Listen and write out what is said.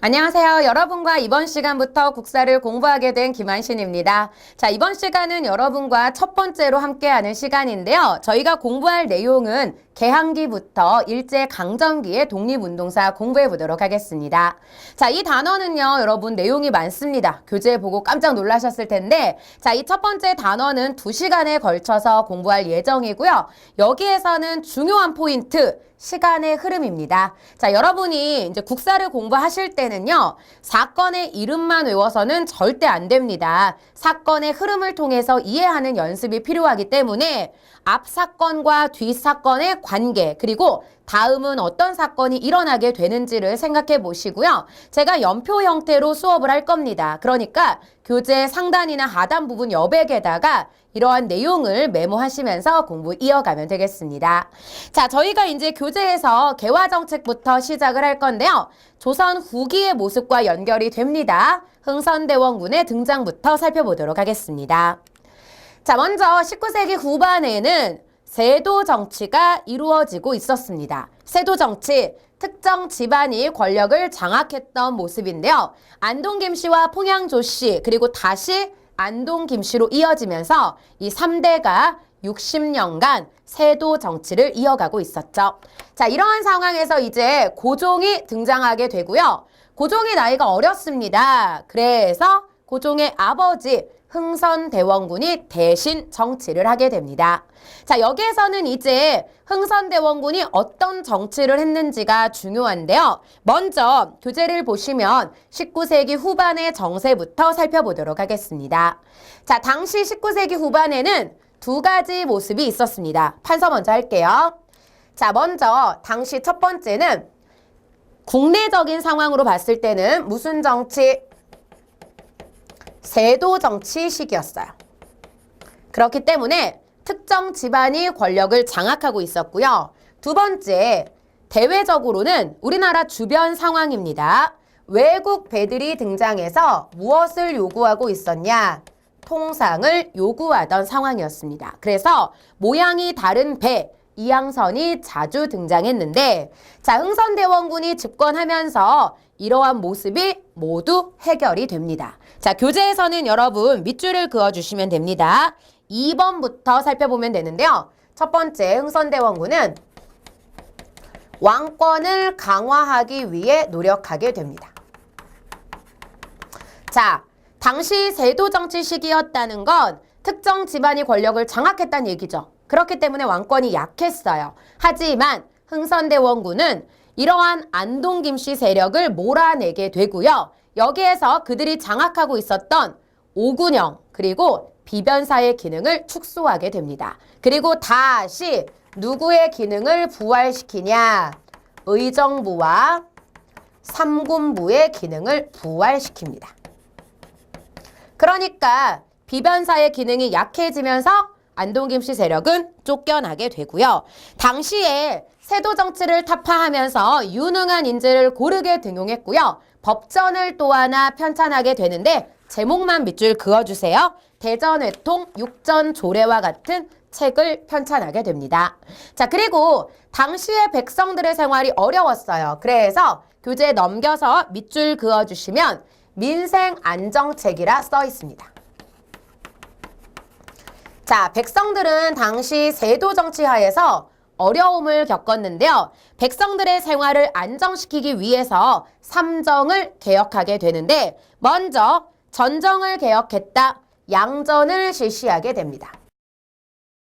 안녕하세요. 여러분과 이번 시간부터 국사를 공부하게 된 김한신입니다. 자, 이번 시간은 여러분과 첫 번째로 함께하는 시간인데요. 저희가 공부할 내용은 개항기부터 일제강점기의 독립운동사 공부해 보도록 하겠습니다. 자, 이 단어는요, 여러분 내용이 많습니다. 교재 보고 깜짝 놀라셨을 텐데, 자, 이 첫 번째 단어는 2시간에 걸쳐서 공부할 예정이고요. 여기에서는 중요한 포인트, 시간의 흐름입니다. 자, 여러분이 이제 국사를 공부하실 때는요, 사건의 이름만 외워서는 절대 안 됩니다. 사건의 흐름을 통해서 이해하는 연습이 필요하기 때문에 앞 사건과 뒷 사건의 관계, 그리고 다음은 어떤 사건이 일어나게 되는지를 생각해 보시고요. 제가 연표 형태로 수업을 할 겁니다. 그러니까 교재 상단이나 하단 부분 여백에다가 이러한 내용을 메모하시면서 공부 이어가면 되겠습니다. 자, 저희가 이제 교재에서 개화정책부터 시작을 할 건데요. 조선 후기의 모습과 연결이 됩니다. 흥선대원군의 등장부터 살펴보도록 하겠습니다. 자, 먼저 19세기 후반에는 세도 정치가 이루어지고 있었습니다. 세도 정치, 특정 집안이 권력을 장악했던 모습인데요. 안동 김씨와 풍양조 씨, 그리고 다시 안동 김씨로 이어지면서 이 3대가 60년간 세도 정치를 이어가고 있었죠. 자, 이러한 상황에서 이제 고종이 등장하게 되고요. 고종의 나이가 어렸습니다. 그래서 고종의 아버지 흥선대원군이 대신 정치를 하게 됩니다. 자, 여기에서는 이제 흥선대원군이 어떤 정치를 했는지가 중요한데요. 먼저 교재를 보시면 19세기 후반의 정세부터 살펴보도록 하겠습니다. 자, 당시 19세기 후반에는 두 가지 모습이 있었습니다. 판서 먼저 할게요. 자, 먼저 당시 첫 번째는 국내적인 상황으로 봤을 때는 무슨 정치? 세도 정치 시기였어요. 그렇기 때문에 특정 집안이 권력을 장악하고 있었고요. 두 번째, 대외적으로는 우리나라 주변 상황입니다. 외국 배들이 등장해서 무엇을 요구하고 있었냐? 통상을 요구하던 상황이었습니다. 그래서 모양이 다른 배, 이항선이 자주 등장했는데, 자, 흥선대원군이 집권하면서 이러한 모습이 모두 해결이 됩니다. 자, 교재에서는 여러분 밑줄을 그어주시면 됩니다. 2번부터 살펴보면 되는데요. 첫 번째, 흥선대원군은 왕권을 강화하기 위해 노력하게 됩니다. 자, 당시 세도정치 시기였다는 건 특정 집안이 권력을 장악했다는 얘기죠. 그렇기 때문에 왕권이 약했어요. 하지만 흥선대원군은 이러한 안동 김씨 세력을 몰아내게 되고요. 여기에서 그들이 장악하고 있었던 오군영 그리고 비변사의 기능을 축소하게 됩니다. 그리고 다시 누구의 기능을 부활시키냐? 의정부와 삼군부의 기능을 부활시킵니다. 그러니까 비변사의 기능이 약해지면서 안동 김씨 세력은 쫓겨나게 되고요. 당시에 세도 정치를 타파하면서 유능한 인재를 고르게 등용했고요. 법전을 또 하나 편찬하게 되는데 제목만 밑줄 그어주세요. 대전회통, 육전조례와 같은 책을 편찬하게 됩니다. 자, 그리고 당시의 백성들의 생활이 어려웠어요. 그래서 교재 넘겨서 밑줄 그어주시면 민생안정책이라 써 있습니다. 자, 백성들은 당시 세도 정치 하에서 어려움을 겪었는데요. 백성들의 생활을 안정시키기 위해서 삼정을 개혁하게 되는데 먼저 전정을 개혁했다. 양전을 실시하게 됩니다.